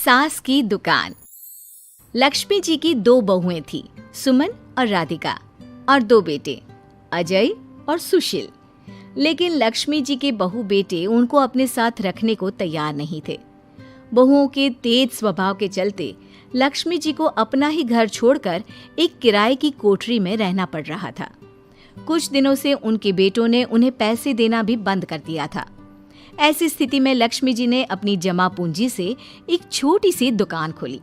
सास की दुकान। लक्ष्मी जी की 2 बहुएं थी, सुमन और राधिका, और 2 बेटे, अजय और सुशील। लेकिन लक्ष्मी जी के बहू बेटे उनको अपने साथ रखने को तैयार नहीं थे। बहुओं के तेज स्वभाव के चलते लक्ष्मी जी को अपना ही घर छोड़कर एक किराए की कोठरी में रहना पड़ रहा था। कुछ दिनों से उनके बेटों ने उन्हें पैसे देना भी बंद कर दिया था। ऐसी स्थिति में लक्ष्मी जी ने अपनी जमा पूंजी से एक छोटी सी दुकान खोली।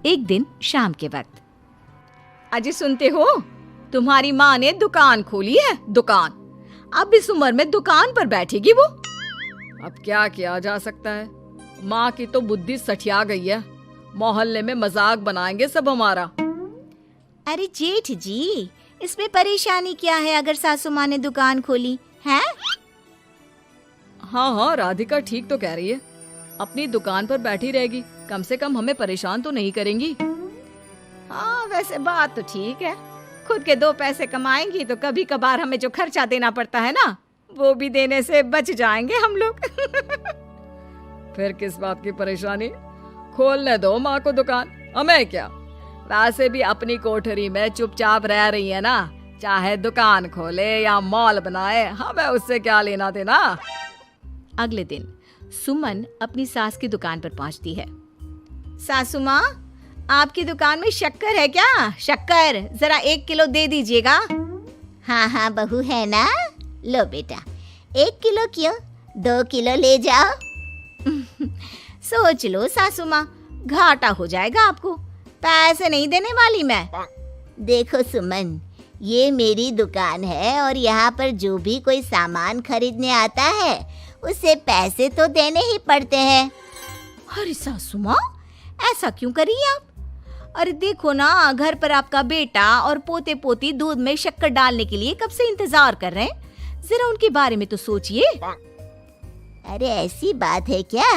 एक दिन शाम के वक्त, अजय सुनते हो, तुम्हारी माँ ने दुकान खोली है। दुकान अब इस उम्र में दुकान पर बैठेगी वो। अब क्या किया जा सकता है, माँ की तो बुद्धि सठिया गई है। मोहल्ले में मजाक बनाएंगे सब हमारा। अरे जेठ जी, इसमें परेशानी क्या है अगर सासू माँ ने दुकान खोली है? हाँ, राधिका ठीक तो कह रही है। अपनी दुकान पर बैठी रहेगी, कम से कम हमें परेशान तो नहीं करेंगी। हाँ, वैसे बात तो ठीक है। खुद के 2 पैसे कमाएंगी तो कभी कभार हमें जो खर्चा देना पड़ता है ना, वो भी देने से बच जाएंगे हम लोग। फिर किस बात की परेशानी, खोलने दो माँ को दुकान, हमें क्या। वैसे भी अपनी कोठरी में चुपचाप रह रही है ना, चाहे दुकान खोले या मॉल बनाए, हमें उससे क्या लेना देना। अगले दिन सुमन अपनी सास की दुकान पर पहुंचती है। सासू माँ, आपकी दुकान में शक्कर है क्या? शक्कर जरा 1 किलो दे दीजिएगा। हाँ हाँ बहू है ना, लो बेटा, 1 किलो क्यों, 2 किलो ले जाओ। सोच लो सासू माँ, घाटा हो जाएगा आपको, पैसे नहीं देने वाली मैं। देखो सुमन, ये मेरी दुकान है और यहाँ पर जो भी कोई सामान खरीदने आता है उसे पैसे तो देने ही पड़ते हैं। अरे सासू माँ, ऐसा क्यों कर रही आप? अरे देखो ना, घर पर आपका बेटा और पोते पोती दूध में शक्कर डालने के लिए कब से इंतजार कर रहे हैं। जरा उनके बारे में तो सोचिए। अरे ऐसी बात है क्या?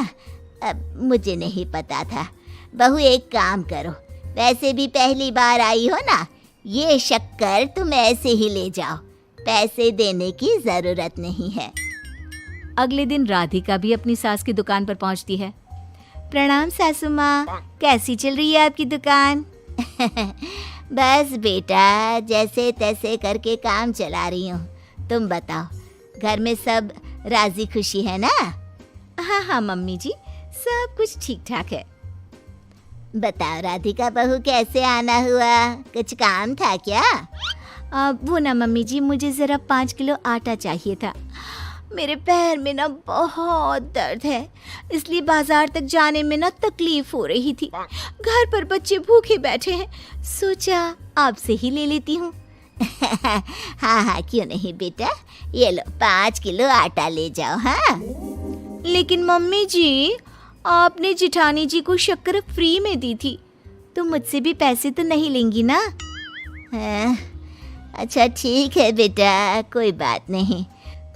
मुझे नहीं पता था। बहू एक काम करो, वैसे भी पहली बार आई हो ना, ये शक्कर तुम ऐसे ही ले जाओ, पैसे देने की जरूरत नहीं है। अगले दिन राधिका भी अपनी सास की दुकान पर पहुंचती है। प्रणाम सासू माँ, कैसी चल रही है आपकी दुकान? बस बेटा, जैसे तैसे करके काम चला रही हूँ। तुम बताओ, घर में सब राजी खुशी है ना? हाँ हाँ मम्मी जी, सब कुछ ठीक ठाक है। बताओ राधिका बहू, कैसे आना हुआ? कुछ काम था क्या? वो ना मम्मी जी, मुझे जरा 5 किलो आटा चाहिए था। मेरे पैर में ना बहुत दर्द है, इसलिए बाजार तक जाने में ना तकलीफ हो रही थी। घर पर बच्चे भूखे बैठे हैं, सोचा आपसे ही ले लेती हूँ। हाँ हाँ क्यों नहीं बेटा, ये लो 5 किलो आटा ले जाओ। हाँ लेकिन मम्मी जी, आपने जिठानी जी को शक्कर फ्री में दी थी, तो मुझसे भी पैसे तो नहीं लेंगी ना? हाँ, अच्छा ठीक है बेटा, कोई बात नहीं,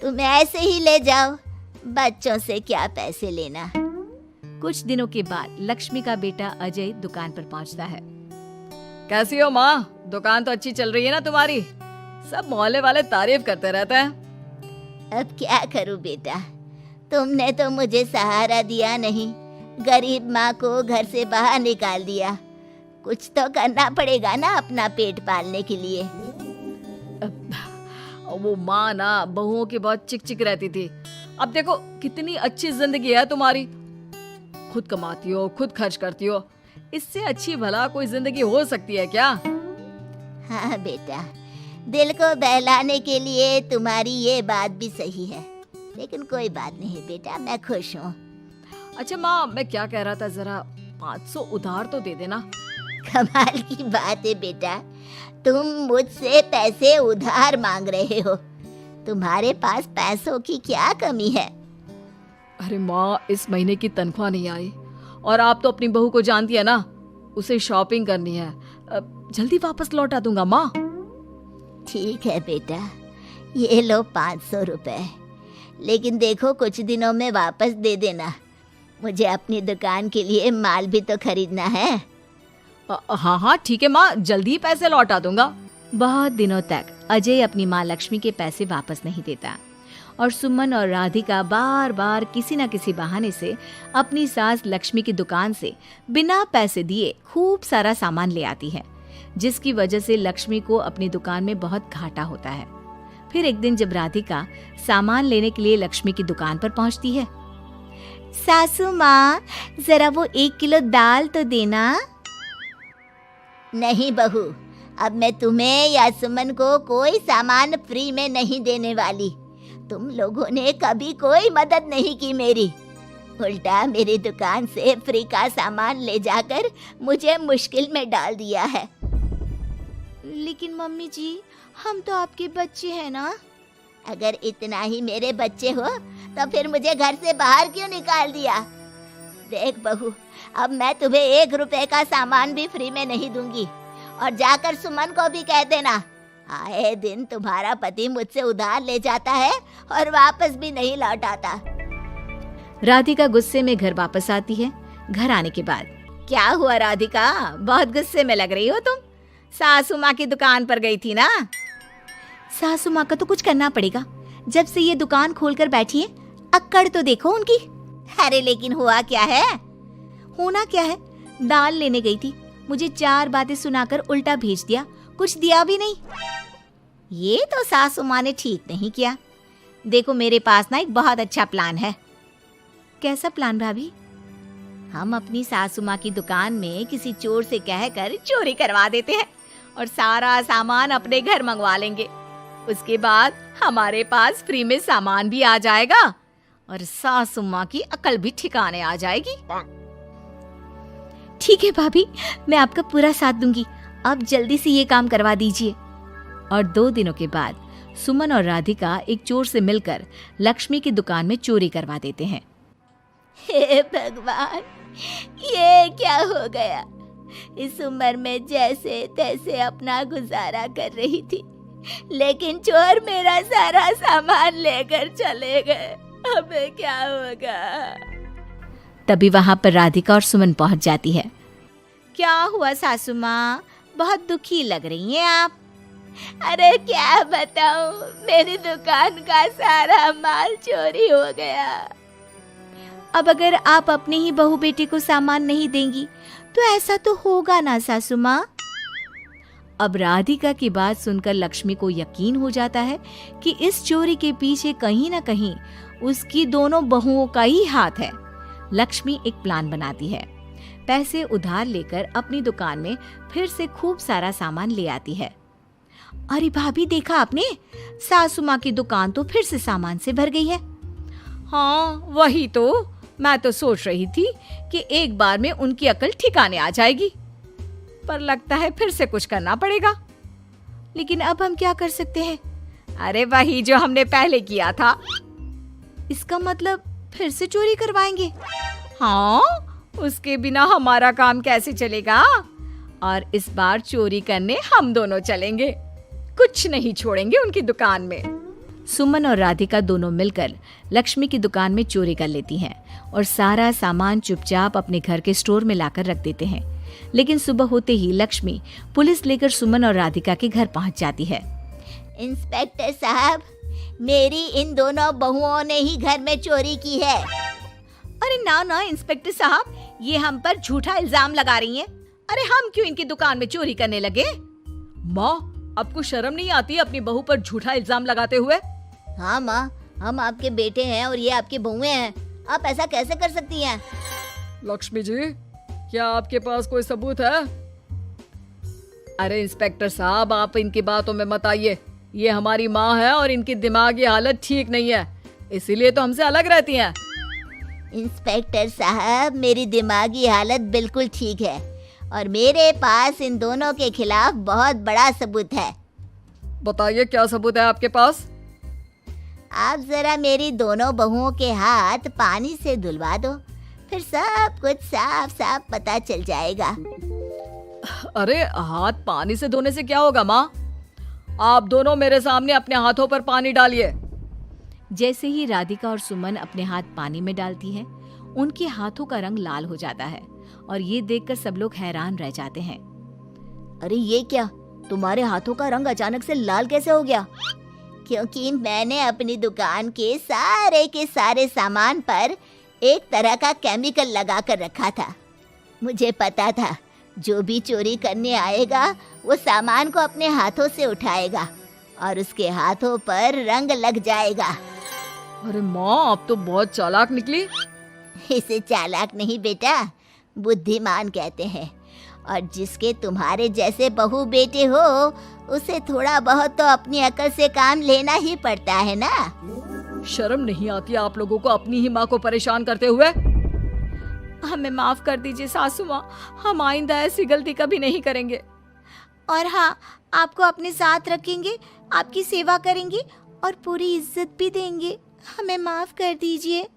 तुम ऐसे ही ले जाओ, बच्चों से क्या पैसे लेना। कुछ दिनों के बाद लक्ष्मी का बेटा अजय दुकान पर पहुंचता है। कैसी हो माँ, दुकान तो अच्छी चल रही है ना तुम्हारी? सब मोहल्ले वाले तारीफ करते रहते हैं। अब क्या करूं बेटा, तुमने तो मुझे सहारा दिया नहीं, गरीब माँ को घर से बाहर निकाल दिया। कुछ तो करना पड़ेगा ना अपना पेट पालने के लिए। वो माँ ना बहुओं की बहुत चिक चिक रहती थी। अब देखो कितनी अच्छी जिंदगी है तुम्हारी, खुद कमाती हो, खुद खर्च करती हो, इससे अच्छी भला कोई जिंदगी हो सकती है क्या? हाँ बेटा, दिल को बहलाने के लिए तुम्हारी ये बात भी सही है, लेकिन कोई बात नहीं बेटा, मैं खुश हूँ। अच्छा माँ, मैं क्या कह रहा था, जरा 500 उधार तो दे देना। कमाल की बात है बेटा, तुम मुझसे पैसे उधार मांग रहे हो, तुम्हारे पास पैसों की क्या कमी है? अरे माँ, इस महीने की तनख्वाह नहीं आई और आप तो अपनी बहू को जानती है ना, उसे शॉपिंग करनी है, जल्दी वापस लौटा दूंगा माँ। ठीक है बेटा, ये लो 500 रुपए, लेकिन देखो कुछ दिनों में वापस दे देना, मुझे अपनी दुकान के लिए माल भी तो खरीदना है। हाँ हाँ ठीक है माँ, जल्दी पैसे लौटा दूंगा। बहुत दिनों तक अजय अपनी माँ लक्ष्मी के पैसे वापस नहीं देता और सुमन और राधिका बार बार किसी न किसी बहाने से अपनी सास लक्ष्मी की दुकान से बिना पैसे दिए खूब सारा सामान ले आती है, जिसकी वजह से लक्ष्मी को अपनी दुकान में बहुत घाटा होता है। फिर एक दिन जब राधिका सामान लेने के लिए लक्ष्मी की दुकान पर पहुंचती है, सासू माँ, जरा वो 1 किलो दाल तो देना। नहीं बहू, अब मैं तुम्हें या सुमन को कोई सामान फ्री में नहीं देने वाली। तुम लोगों ने कभी कोई मदद नहीं की मेरी, उल्टा मेरी दुकान से फ्री का सामान ले जाकर मुझे मुश्किल में डाल दिया है। लेकिन मम्मी जी, हम तो आपके बच्चे हैं ना। अगर इतना ही मेरे बच्चे हो तो फिर मुझे घर से बाहर क्यों निकाल दिया? देख बहू, अब मैं तुम्हें 1 रुपए का सामान भी फ्री में नहीं दूंगी। और जाकर सुमन को भी कह देना, आए दिन तुम्हारा पति मुझसे उधार ले जाता है और वापस भी नहीं लौट आता। राधिका गुस्से में घर वापस आती है। घर आने के बाद, क्या हुआ राधिका, बहुत गुस्से में लग रही हो तुम? सासू माँ की दुकान पर गई थी ना? सासू माँ का तो कुछ करना पड़ेगा, जब से ये दुकान खोलकर बैठी है। अक्कड़ तो देखो उनकी। अरे लेकिन हुआ क्या है? होना क्या है, दाल लेने गई थी, मुझे 4 बातें सुनाकर उल्टा भेज दिया, कुछ दिया भी नहीं। ये तो सासू माँ ने ठीक नहीं किया। देखो मेरे पास ना एक बहुत अच्छा प्लान है। कैसा प्लान भाभी? हम अपनी सासू माँ की दुकान में किसी चोर से कहकर चोरी करवा देते हैं और सारा सामान अपने घर मंगवा लेंगे। उसके बाद हमारे पास फ्री में सामान भी आ जाएगा और सासू माँ की अकल भी ठिकाने आ जाएगी। ठीक है भाभी, मैं आपका पूरा साथ दूंगी। अब जल्दी से ये काम करवा दीजिए। और 2 दिनों के बाद सुमन और राधिका एक चोर से मिलकर लक्ष्मी की दुकान में चोरी करवा देते हैं। हे भगवान, ये क्या हो गया? इस उम्र में जैसे तैसे अपना गुजारा कर रही थी, लेकिन चोर मेरा सारा सामान लेकर चले गए। अबे क्या होगा? तभी वहां पर राधिका और सुमन पहुंच जाती है। क्या हुआ सासू माँ, बहुत दुखी लग रही हैं आप। अरे क्या बताऊं, मेरी दुकान का सारा माल चोरी हो गया। अब अगर आप अपने ही बहू बेटे को सामान नहीं देंगी तो ऐसा तो होगा ना सासू माँ। अब राधिका की बात सुनकर लक्ष्मी को यकीन हो जाता है कि इस चोरी के पीछे कहीं न कहीं उसकी दोनों बहुओं का ही हाथ है। लक्ष्मी एक प्लान बनाती है। पैसे उधार लेकर अपनी दुकान में फिर से खूब सारा सामान ले आती है। अरे भाभी, देखा आपने, सासू माँ की दुकान तो फिर से सामान से भर गई है। हाँ वही तो, मैं तो सोच रही थी कि एक बार में उनकी अकल ठिकाने आ जाएगी, पर लगता है फिर से कुछ करना पड़ेगा। लेकिन अब हम क्या कर सकते हैं? अरे वही जो हमने पहले किया था। इसका मतलब फिर से चोरी करवाएंगे? हाँ, उसके बिना हमारा काम कैसे चलेगा? और इस बार चोरी करने हम दोनों चलेंगे, कुछ नहीं छोड़ेंगे उनकी दुकान में। सुमन और राधिका दोनों मिलकर लक्ष्मी की दुकान में चोरी कर लेती हैं और सारा सामान चुपचाप अपने घर के स्टोर में लाकर रख देते हैं। लेकिन सुबह होते ही लक्ष्मी पुलिस लेकर सुमन और राधिका के घर पहुंच जाती है। इंस्पेक्टर साहब, मेरी इन दोनों बहुओं ने ही घर में चोरी की है। अरे ना ना इंस्पेक्टर साहब, ये हम पर झूठा इल्जाम लगा रही हैं। अरे हम क्यों इनकी दुकान में चोरी करने लगे? माँ, आपको शर्म नहीं आती अपनी बहू पर झूठा इल्जाम लगाते हुए? हाँ माँ, हम आपके बेटे हैं और ये आपकी बहुएं हैं, आप ऐसा कैसे कर सकती हैं? लक्ष्मी जी, क्या आपके पास कोई सबूत है? अरे इंस्पेक्टर साहब, आप इनकी बातों में मत आइए। ये हमारी माँ है और इनकी दिमागी हालत ठीक नहीं है, इसीलिए तो हमसे अलग रहती हैं। इंस्पेक्टर साहब, मेरी दिमागी हालत बिल्कुल ठीक है और मेरे पास इन दोनों के खिलाफ बहुत बड़ा सबूत है। बताइए, क्या सबूत है आपके पास? आप जरा मेरी दोनों बहुओं के हाथ पानी से धुलवा दो, फिर सब कुछ साफ साफ पता चल जाएगा। अरे हाथ पानी से धोने से क्या होगा माँ? आप दोनों मेरे सामने अपने हाथों पर पानी डालिए। जैसे ही राधिका और सुमन अपने हाथ पानी में डालती हैं, उनके हाथों का रंग लाल हो जाता है और ये देखकर सब लोग हैरान रह जाते हैं। अरे ये क्या, तुम्हारे हाथों का रंग अचानक से लाल कैसे हो गया? क्योंकि मैंने अपनी दुकान के सारे सामान पर एक तरह का केमिकल लगा कर रखा था। मुझे पता था जो भी चोरी करने आएगा वो सामान को अपने हाथों से उठाएगा और उसके हाथों पर रंग लग जाएगा। अरे माँ, आप तो बहुत चालाक निकली। इसे चालाक नहीं बेटा, बुद्धिमान कहते हैं। और जिसके तुम्हारे जैसे बहू बेटे हो उसे थोड़ा बहुत तो अपनी अकल से काम लेना ही पड़ता है ना। शर्म नहीं आती आप लोगों को अपनी ही माँ को परेशान करते हुए? हमें माफ कर दीजिए सासू माँ, हम आइंदा ऐसी गलती कभी नहीं करेंगे। और हाँ, आपको अपने साथ रखेंगे, आपकी सेवा करेंगे और पूरी इज्जत भी देंगे। हमें माफ कर दीजिए।